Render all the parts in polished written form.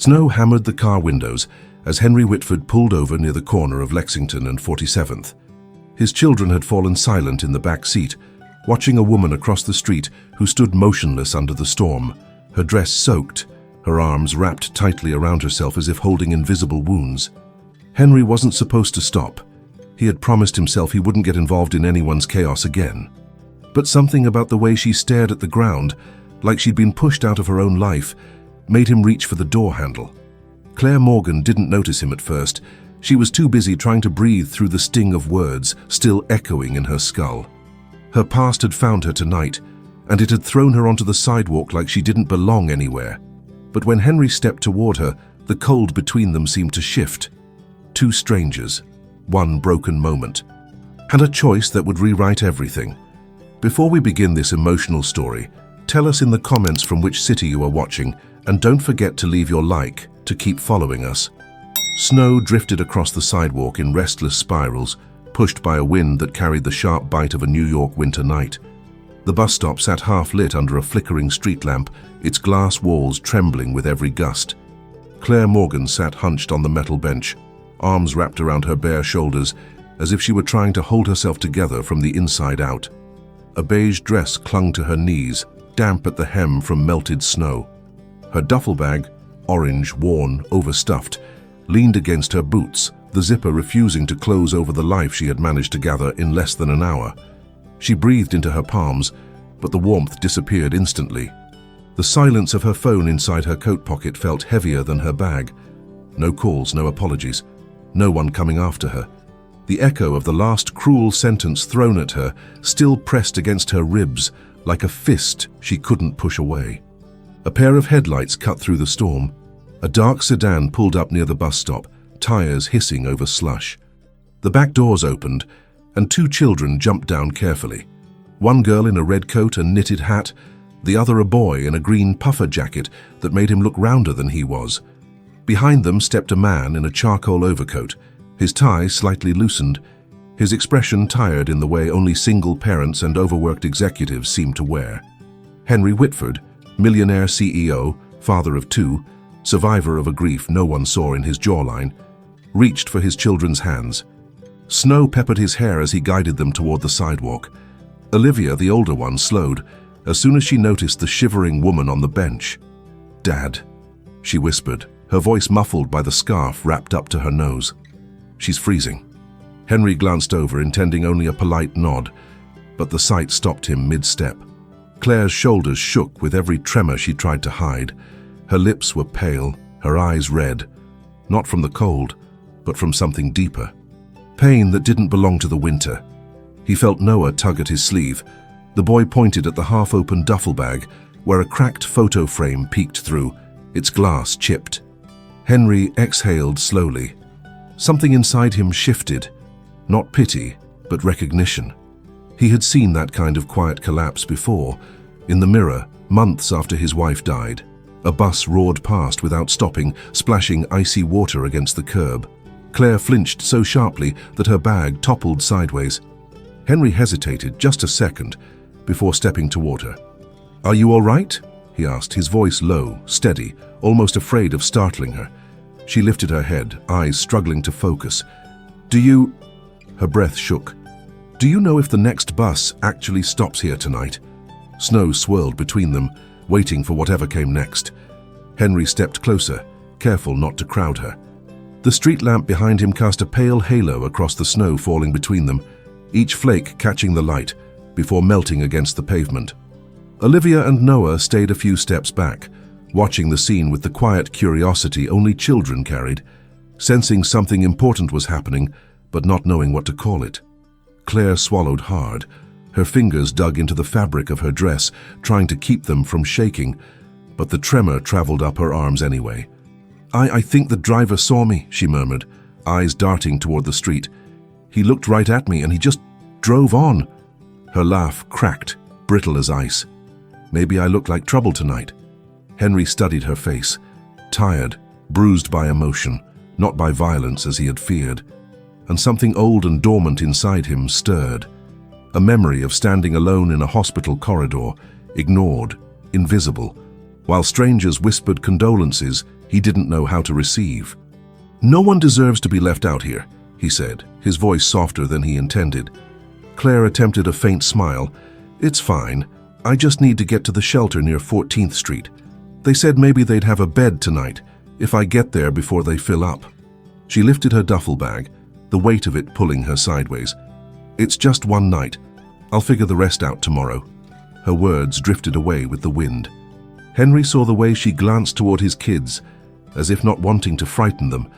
Snow hammered the car windows as Henry Whitford pulled over near the corner of Lexington and 47th. His children had fallen silent in the back seat, watching a woman across the street who stood motionless under the storm, her dress soaked, her arms wrapped tightly around herself as if holding invisible wounds. Henry wasn't supposed to stop. He had promised himself he wouldn't get involved in anyone's chaos again. But something about the way she stared at the ground, like she'd been pushed out of her own life, made him reach for the door handle. Claire Morgan didn't notice him at first. She was too busy trying to breathe through the sting of words still echoing in her skull. Her past had found her tonight, and it had thrown her onto the sidewalk like she didn't belong anywhere. But when Henry stepped toward her, the cold between them seemed to shift. Two strangers, one broken moment, and a choice that would rewrite everything. Before we begin this emotional story, tell us in the comments from which city you are watching, and don't forget to leave your like to keep following us. Snow drifted across the sidewalk in restless spirals, pushed by a wind that carried the sharp bite of a New York winter night. The bus stop sat half-lit under a flickering street lamp, its glass walls trembling with every gust. Claire Morgan sat hunched on the metal bench, arms wrapped around her bare shoulders, as if she were trying to hold herself together from the inside out. A beige dress clung to her knees, damp at the hem from melted snow. Her duffel bag, orange, worn, overstuffed, leaned against her boots, the zipper refusing to close over the life she had managed to gather in less than an hour. She breathed into her palms, but the warmth disappeared instantly. The silence of her phone inside her coat pocket felt heavier than her bag. No calls, no apologies, no one coming after her. The echo of the last cruel sentence thrown at her still pressed against her ribs like a fist she couldn't push away. A pair of headlights cut through the storm. A dark sedan pulled up near the bus stop, tires hissing over slush. The back doors opened, and two children jumped down carefully. One girl in a red coat and knitted hat, the other a boy in a green puffer jacket that made him look rounder than he was. Behind them stepped a man in a charcoal overcoat, his tie slightly loosened, his expression tired in the way only single parents and overworked executives seem to wear. Henry Whitford, millionaire CEO, father of two, survivor of a grief no one saw in his jawline, reached for his children's hands. Snow peppered his hair as he guided them toward the sidewalk. Olivia, the older one, slowed as soon as she noticed the shivering woman on the bench. "Dad," she whispered, her voice muffled by the scarf wrapped up to her nose. "She's freezing." Henry glanced over, intending only a polite nod, but the sight stopped him mid-step. Claire's shoulders shook with every tremor she tried to hide. Her lips were pale, her eyes red, not from the cold, but from something deeper. Pain that didn't belong to the winter. He felt Noah tug at his sleeve. The boy pointed at the half-open duffel bag, where a cracked photo frame peeked through, its glass chipped. Henry exhaled slowly. Something inside him shifted, not pity, but recognition. He had seen that kind of quiet collapse before, in the mirror, months after his wife died. A bus roared past without stopping, splashing icy water against the curb. Claire flinched so sharply that her bag toppled sideways. Henry hesitated just a second before stepping toward her. "Are you all right?" he asked, his voice low, steady, almost afraid of startling her. She lifted her head, eyes struggling to focus. "Do you—" Her breath shook. "Do you know if the next bus actually stops here tonight?" Snow swirled between them, waiting for whatever came next. Henry stepped closer, careful not to crowd her. The street lamp behind him cast a pale halo across the snow falling between them, each flake catching the light before melting against the pavement. Olivia and Noah stayed a few steps back, watching the scene with the quiet curiosity only children carried, sensing something important was happening, but not knowing what to call it. Claire swallowed hard. Her fingers dug into the fabric of her dress, trying to keep them from shaking, but the tremor traveled up her arms anyway. I think the driver saw me," she murmured, eyes darting toward the street. "He looked right at me and he just drove on." Her laugh cracked, brittle as ice. "Maybe I look like trouble tonight." Henry studied her face, tired, bruised by emotion, not by violence as he had feared. And something old and dormant inside him stirred. A memory of standing alone in a hospital corridor, ignored, invisible, while strangers whispered condolences he didn't know how to receive. "No one deserves to be left out here," he said, his voice softer than he intended. Claire attempted a faint smile. "It's fine. I just need to get to the shelter near 14th Street. They said maybe they'd have a bed tonight, if I get there before they fill up." She lifted her duffel bag, the weight of it pulling her sideways. "It's just one night. I'll figure the rest out tomorrow." Her words drifted away with the wind. Henry saw the way she glanced toward his kids, as if not wanting to frighten them,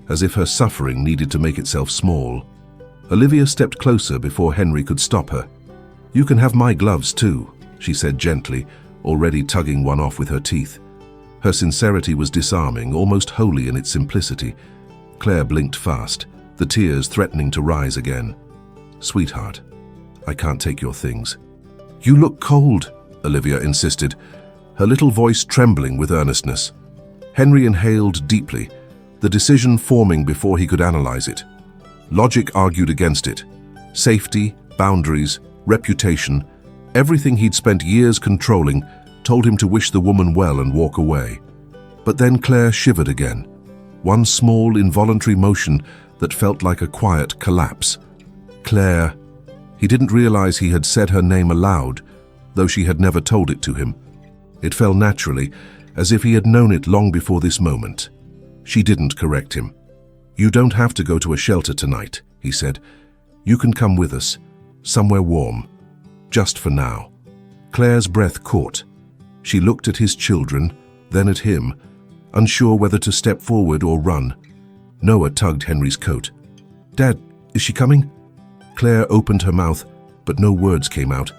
as if her suffering needed to make itself small. Olivia stepped closer before Henry could stop her. "You can have my gloves too," she said gently, already tugging one off with her teeth. Her sincerity was disarming, almost holy in its simplicity. Claire blinked fast, the tears threatening to rise again. "Sweetheart, I can't take your things." "You look cold," Olivia insisted, her little voice trembling with earnestness. Henry inhaled deeply, the decision forming before he could analyze it. Logic argued against it. Safety, boundaries, reputation, everything he'd spent years controlling told him to wish the woman well and walk away. But then Claire shivered again, one small involuntary motion that felt like a quiet collapse. Claire. He didn't realize he had said her name aloud, though she had never told it to him. It fell naturally, as if he had known it long before this moment. She didn't correct him. "You don't have to go to a shelter tonight," he said. "You can come with us, somewhere warm, just for now." Claire's breath caught. She looked at his children, then at him, unsure whether to step forward or run. Noah tugged Henry's coat. "Dad, is she coming?" Claire opened her mouth, but no words came out.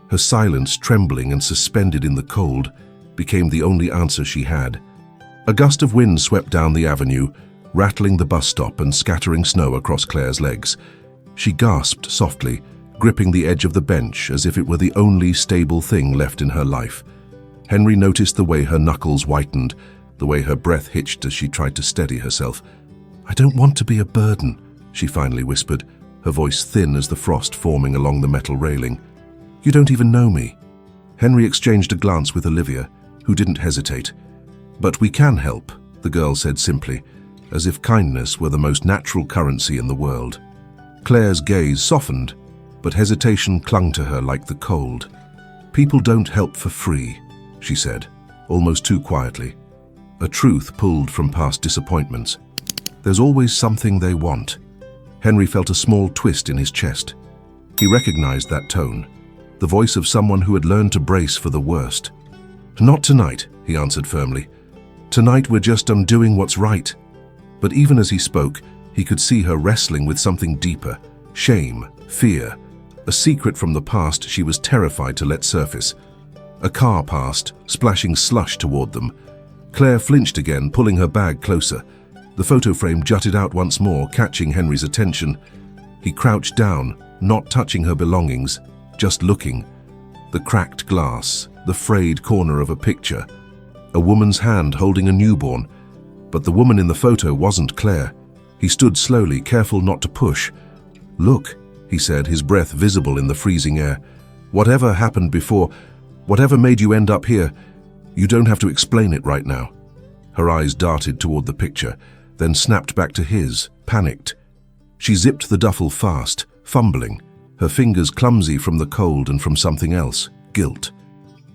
Her silence, trembling and suspended in the cold, became the only answer she had. A gust of wind swept down the avenue, rattling the bus stop and scattering snow across Claire's legs. She gasped softly, gripping the edge of the bench as if it were the only stable thing left in her life. Henry noticed the way her knuckles whitened, the way her breath hitched as she tried to steady herself. "I don't want to be a burden," she finally whispered, her voice thin as the frost forming along the metal railing. "You don't even know me." Henry exchanged a glance with Olivia, who didn't hesitate. "But we can help," the girl said simply, as if kindness were the most natural currency in the world. Claire's gaze softened, but hesitation clung to her like the cold. "People don't help for free," she said, almost too quietly. A truth pulled from past disappointments. "There's always something they want." Henry felt a small twist in his chest. He recognized that tone, the voice of someone who had learned to brace for the worst. "Not tonight," he answered firmly. "Tonight we're just doing what's right." But even as he spoke, he could see her wrestling with something deeper, shame, fear, a secret from the past she was terrified to let surface. A car passed, splashing slush toward them. Claire flinched again, pulling her bag closer. The photo frame jutted out once more, catching Henry's attention. He crouched down, not touching her belongings, just looking. The cracked glass, the frayed corner of a picture, a woman's hand holding a newborn. But the woman in the photo wasn't Claire. He stood slowly, careful not to push. "Look," he said, his breath visible in the freezing air. "Whatever happened before, whatever made you end up here, you don't have to explain it right now." Her eyes darted toward the picture, then snapped back to his, panicked. She zipped the duffel fast, fumbling, her fingers clumsy from the cold and from something else, guilt.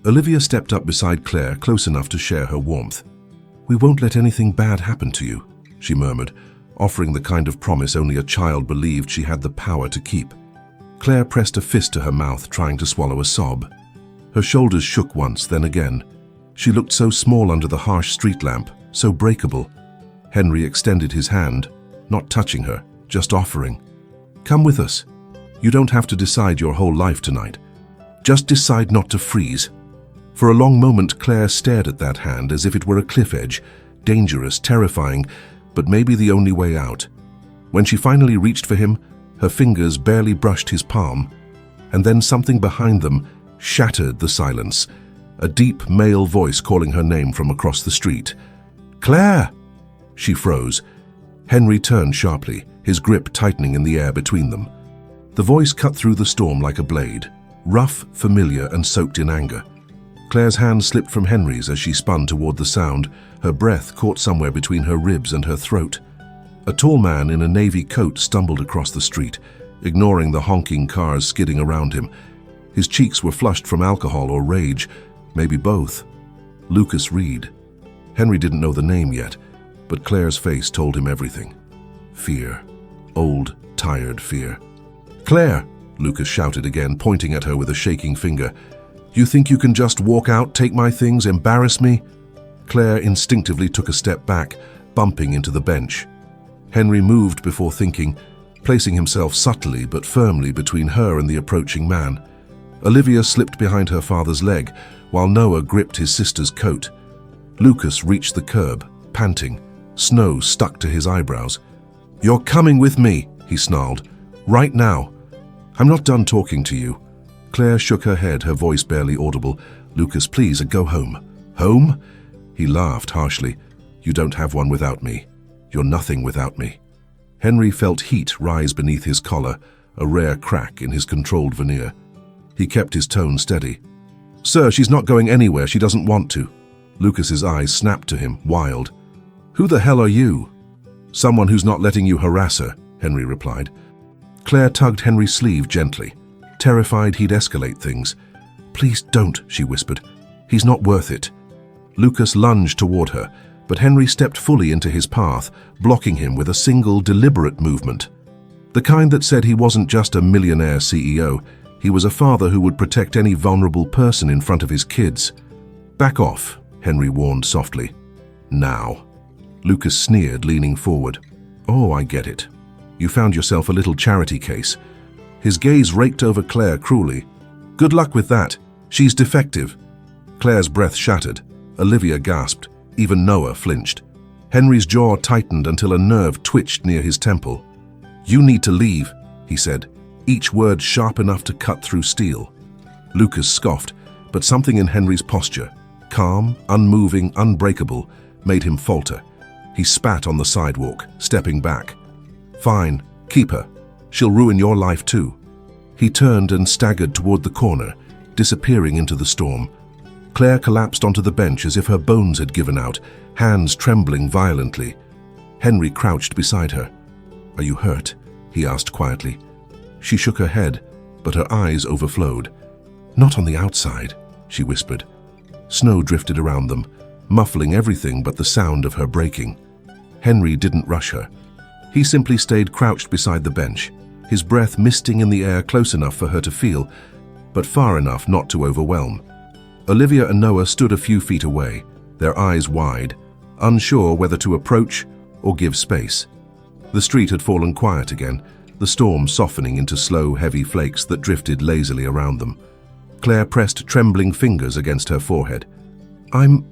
Olivia stepped up beside Claire, close enough to share her warmth. "We won't let anything bad happen to you," she murmured, offering the kind of promise only a child believed she had the power to keep. Claire pressed a fist to her mouth, trying to swallow a sob. Her shoulders shook once, then again. She looked so small under the harsh street lamp, so breakable. Henry extended his hand, not touching her, just offering. "Come with us. You don't have to decide your whole life tonight. Just decide not to freeze." For a long moment, Claire stared at that hand as if it were a cliff edge, dangerous, terrifying, but maybe the only way out. When she finally reached for him, her fingers barely brushed his palm, and then something behind them shattered the silence, a deep male voice calling her name from across the street. "Claire!" She froze. Henry turned sharply, his grip tightening in the air between them. The voice cut through the storm like a blade, rough, familiar, and soaked in anger. Claire's hand slipped from Henry's as she spun toward the sound, her breath caught somewhere between her ribs and her throat. A tall man in a navy coat stumbled across the street, ignoring the honking cars skidding around him. His cheeks were flushed from alcohol or rage, maybe both. Lucas Reed. Henry didn't know the name yet, but Claire's face told him everything. Fear. Old, tired fear. "Claire!" Lucas shouted again, pointing at her with a shaking finger. "You think you can just walk out, take my things, embarrass me?" Claire instinctively took a step back, bumping into the bench. Henry moved before thinking, placing himself subtly but firmly between her and the approaching man. Olivia slipped behind her father's leg, while Noah gripped his sister's coat. Lucas reached the curb, panting, snow stuck to his eyebrows. "You're coming with me," he snarled. "Right now." "I'm not done talking to you." Claire shook her head, her voice barely audible. "Lucas, please, go home." "Home?" He laughed harshly. "You don't have one without me. You're nothing without me." Henry felt heat rise beneath his collar, a rare crack in his controlled veneer. He kept his tone steady. "Sir, she's not going anywhere. She doesn't want to." Lucas's eyes snapped to him, wild. "Who the hell are you?" "Someone who's not letting you harass her," Henry replied. Claire tugged Henry's sleeve gently, terrified he'd escalate things. "Please don't," she whispered. "He's not worth it." Lucas lunged toward her, but Henry stepped fully into his path, blocking him with a single deliberate movement. The kind that said he wasn't just a millionaire CEO, he was a father who would protect any vulnerable person in front of his kids. "Back off," Henry warned softly. "Now." Lucas sneered, leaning forward. "Oh, I get it. You found yourself a little charity case." His gaze raked over Claire cruelly. "Good luck with that. She's defective." Claire's breath shattered. Olivia gasped. Even Noah flinched. Henry's jaw tightened until a nerve twitched near his temple. "You need to leave," he said, each word sharp enough to cut through steel. Lucas scoffed, but something in Henry's posture, calm, unmoving, unbreakable, made him falter. He spat on the sidewalk, stepping back. "Fine, keep her. She'll ruin your life too." He turned and staggered toward the corner, disappearing into the storm. Claire collapsed onto the bench as if her bones had given out, hands trembling violently. Henry crouched beside her. "Are you hurt?" he asked quietly. She shook her head, but her eyes overflowed. "Not on the outside," she whispered. Snow drifted around them, muffling everything but the sound of her breaking. Henry didn't rush her. He simply stayed crouched beside the bench, his breath misting in the air close enough for her to feel, but far enough not to overwhelm. Olivia and Noah stood a few feet away, their eyes wide, unsure whether to approach or give space. The street had fallen quiet again, the storm softening into slow, heavy flakes that drifted lazily around them. Claire pressed trembling fingers against her forehead. I'm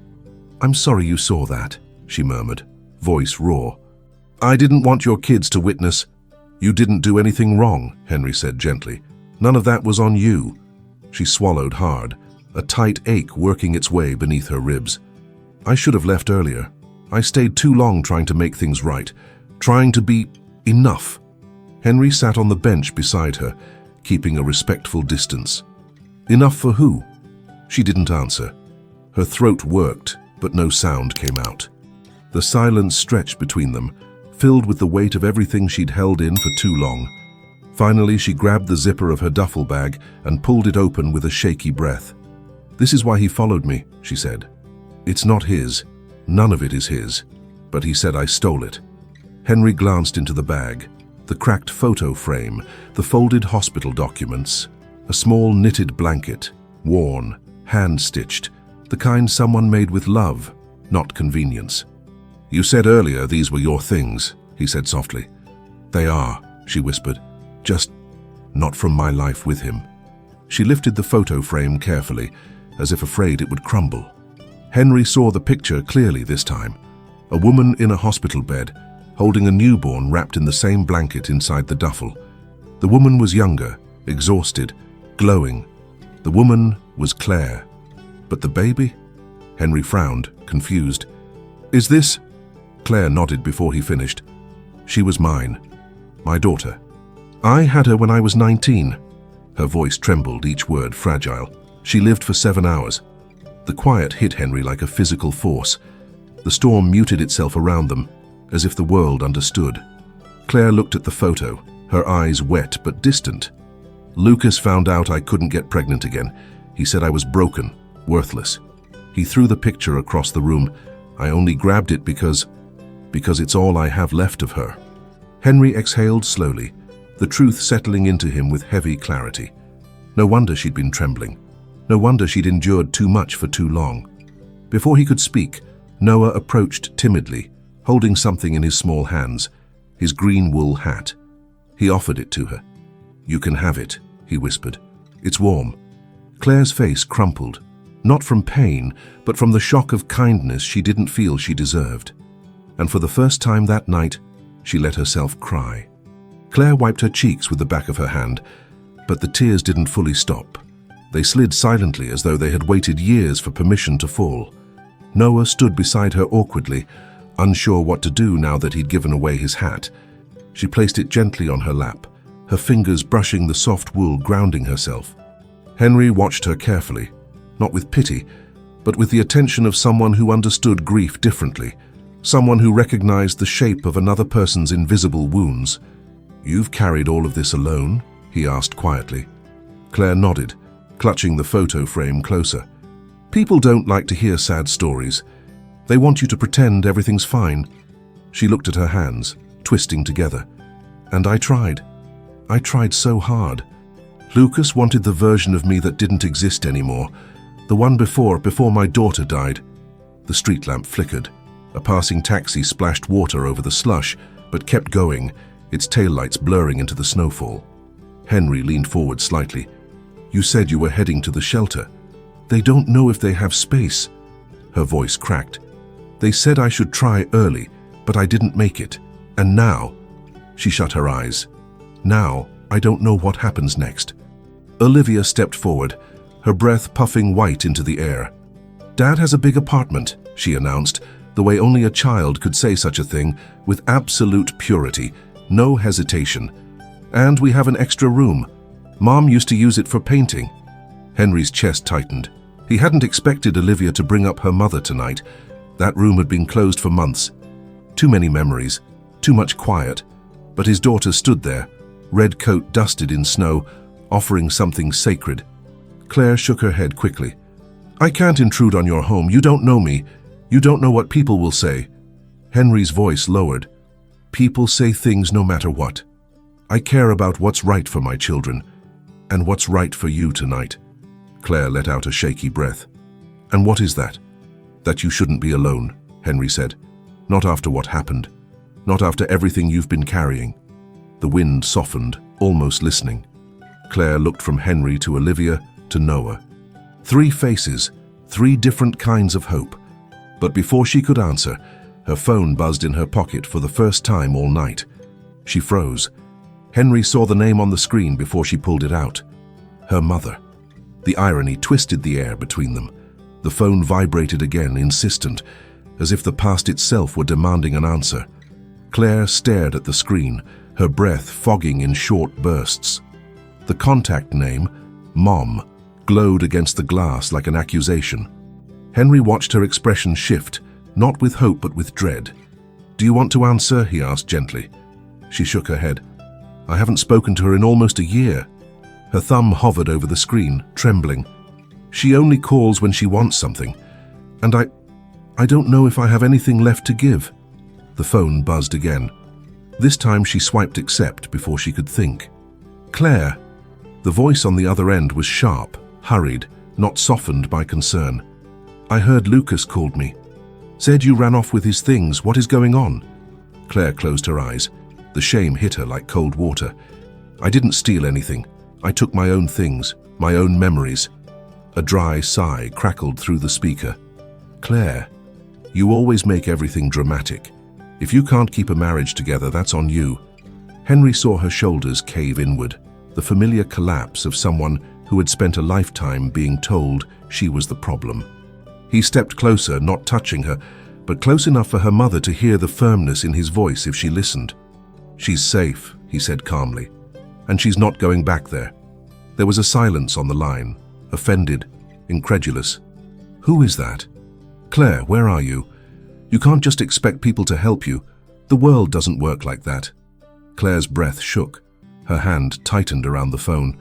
sorry you saw that," she murmured, voice raw. "I didn't want your kids to witness." "You didn't do anything wrong," Henry said gently. "None of that was on you." She swallowed hard, a tight ache working its way beneath her ribs. "I should have left earlier. I stayed too long trying to make things right, trying to be enough." Henry sat on the bench beside her, keeping a respectful distance. "Enough for who?" She didn't answer. Her throat worked, but no sound came out. The silence stretched between them, filled with the weight of everything she'd held in for too long. Finally, she grabbed the zipper of her duffel bag and pulled it open with a shaky breath. "This is why he followed me," she said. "It's not his. None of it is his. But he said I stole it." Henry glanced into the bag, the cracked photo frame, the folded hospital documents, a small knitted blanket, worn, hand-stitched, the kind someone made with love, not convenience. "You said earlier these were your things," he said softly. "They are," she whispered, "just not from my life with him." She lifted the photo frame carefully, as if afraid it would crumble. Henry saw the picture clearly this time. A woman in a hospital bed, holding a newborn wrapped in the same blanket inside the duffel. The woman was younger, exhausted, glowing. The woman was Claire. But the baby? Henry frowned, confused. "Is this?" Claire nodded before he finished. "She was mine. My daughter. I had her when I was 19. Her voice trembled, each word fragile. "She lived for 7 hours. The quiet hit Henry like a physical force. The storm muted itself around them, as if the world understood. Claire looked at the photo, her eyes wet but distant. Lucas found out I couldn't get pregnant again. He said I was broken, worthless. He threw the picture across the room. I only grabbed it because it's all I have left of her. Henry exhaled slowly, the truth settling into him with heavy clarity. No wonder she'd been trembling. No wonder she'd endured too much for too long. Before he could speak, Noah approached timidly, holding something in his small hands, his green wool hat. He offered it to her. "You can have it," he whispered. "It's warm." Claire's face crumpled, not from pain, but from the shock of kindness she didn't feel she deserved. And for the first time that night, she let herself cry. Claire wiped her cheeks with the back of her hand, but the tears didn't fully stop. They slid silently as though they had waited years for permission to fall. Noah stood beside her awkwardly, unsure what to do now that he'd given away his hat. She placed it gently on her lap, her fingers brushing the soft wool, grounding herself. Henry watched her carefully, not with pity, but with the attention of someone who understood grief differently, someone who recognized the shape of another person's invisible wounds. "You've carried all of this alone?" he asked quietly. Claire nodded, clutching the photo frame closer. "People don't like to hear sad stories. They want you to pretend everything's fine." She looked at her hands, twisting together. "And I tried. I tried so hard. Lucas wanted the version of me that didn't exist anymore, the one before my daughter died." The street lamp flickered. A passing taxi splashed water over the slush, but kept going, its taillights blurring into the snowfall. Henry leaned forward slightly. "You said you were heading to the shelter. They don't know if they have space." Her voice cracked. "They said I should try early, but I didn't make it. And now—" She shut her eyes. "Now, I don't know what happens next." Olivia stepped forward, her breath puffing white into the air. "Dad has a big apartment," she announced, the way only a child could say such a thing, with absolute purity, no hesitation. "And we have an extra room. Mom used to use it for painting." Henry's chest tightened. He hadn't expected Olivia to bring up her mother tonight. That room had been closed for months. Too many memories, too much quiet. But his daughter stood there, red coat dusted in snow, offering something sacred. Claire shook her head quickly. "I can't intrude on your home. You don't know me. You don't know what people will say." Henry's voice lowered. "People say things no matter what. I care about what's right for my children, and what's right for you tonight." Claire let out a shaky breath. "And what is that?" "That you shouldn't be alone," Henry said. "Not after what happened. Not after everything you've been carrying." The wind softened, almost listening. Claire looked from Henry to Olivia to Noah. 3 faces, 3 different kinds of hope. But before she could answer, her phone buzzed in her pocket for the first time all night. She froze. Henry saw the name on the screen before she pulled it out. Her mother. The irony twisted the air between them. The phone vibrated again, insistent, as if the past itself were demanding an answer. Claire stared at the screen, her breath fogging in short bursts. The contact name, Mom, glowed against the glass like an accusation. Henry watched her expression shift, not with hope but with dread. "Do you want to answer?" he asked gently. She shook her head. "I haven't spoken to her in almost a year." Her thumb hovered over the screen, trembling. "She only calls when she wants something. And I don't know if I have anything left to give." The phone buzzed again. This time she swiped accept before she could think. "Claire." The voice on the other end was sharp, hurried, not softened by concern. "I heard Lucas called me. Said you ran off with his things. What is going on?" Claire closed her eyes. The shame hit her like cold water. "I didn't steal anything. I took my own things, my own memories." A dry sigh crackled through the speaker. "Claire, you always make everything dramatic. If you can't keep a marriage together, that's on you." Henry saw her shoulders cave inward, the familiar collapse of someone who had spent a lifetime being told she was the problem. He stepped closer, not touching her, but close enough for her mother to hear the firmness in his voice if she listened. "She's safe," he said calmly, "and she's not going back there." There was a silence on the line, offended, incredulous. Who is that? Claire, where are you? You can't just expect people to help you. The world doesn't work like that. Claire's breath shook. Her hand tightened around the phone.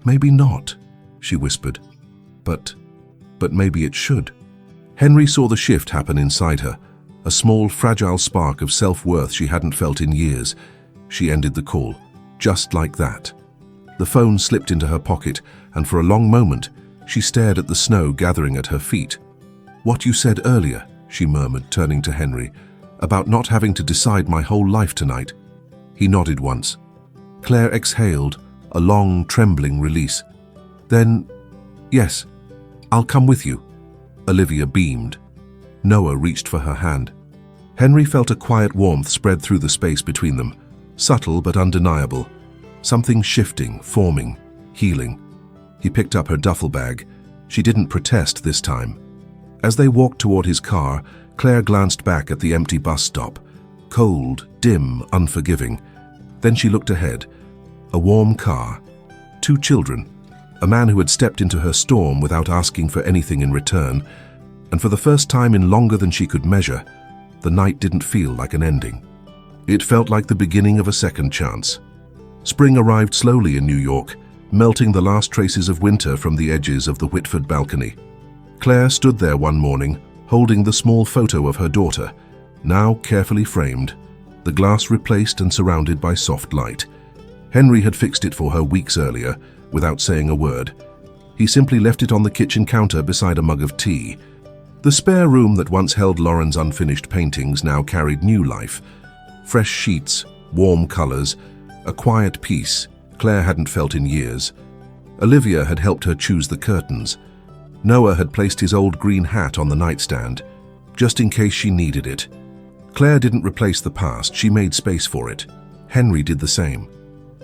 Maybe not, she whispered. But maybe it should. Henry saw the shift happen inside her, a small, fragile spark of self-worth she hadn't felt in years. She ended the call, just like that. The phone slipped into her pocket, and for a long moment, she stared at the snow gathering at her feet. What you said earlier, she murmured, turning to Henry, about not having to decide my whole life tonight. He nodded once. Claire exhaled, a long, trembling release. Then, yes, I'll come with you. Olivia beamed. Noah reached for her hand. Henry felt a quiet warmth spread through the space between them, subtle but undeniable. Something shifting, forming, healing. He picked up her duffel bag. She didn't protest this time. As they walked toward his car, Claire glanced back at the empty bus stop. Cold, dim, unforgiving. Then she looked ahead. A warm car. 2 children. A man who had stepped into her storm without asking for anything in return. And for the first time in longer than she could measure, the night didn't feel like an ending. It felt like the beginning of a second chance. Spring arrived slowly in New York, melting the last traces of winter from the edges of the Whitford balcony. Claire stood there one morning, holding the small photo of her daughter, now carefully framed, the glass replaced and surrounded by soft light. Henry had fixed it for her weeks earlier, without saying a word. He simply left it on the kitchen counter beside a mug of tea. The spare room that once held Lauren's unfinished paintings now carried new life. Fresh sheets, warm colors, a quiet peace Claire hadn't felt in years. Olivia had helped her choose the curtains. Noah had placed his old green hat on the nightstand, just in case she needed it. Claire didn't replace the past, she made space for it. Henry did the same.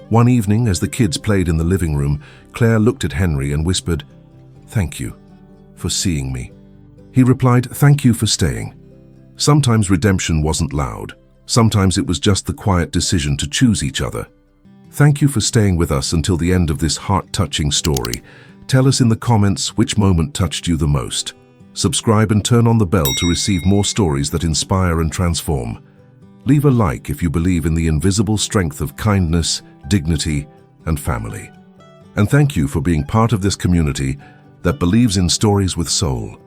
One evening, as the kids played in the living room, Claire looked at Henry and whispered, "Thank you for seeing me." He replied, "Thank you for staying." Sometimes redemption wasn't loud. Sometimes it was just the quiet decision to choose each other. Thank you for staying with us until the end of this heart-touching story. Tell us in the comments which moment touched you the most. Subscribe and turn on the bell to receive more stories that inspire and transform. Leave a like if you believe in the invisible strength of kindness, dignity, and family. And thank you for being part of this community that believes in stories with soul.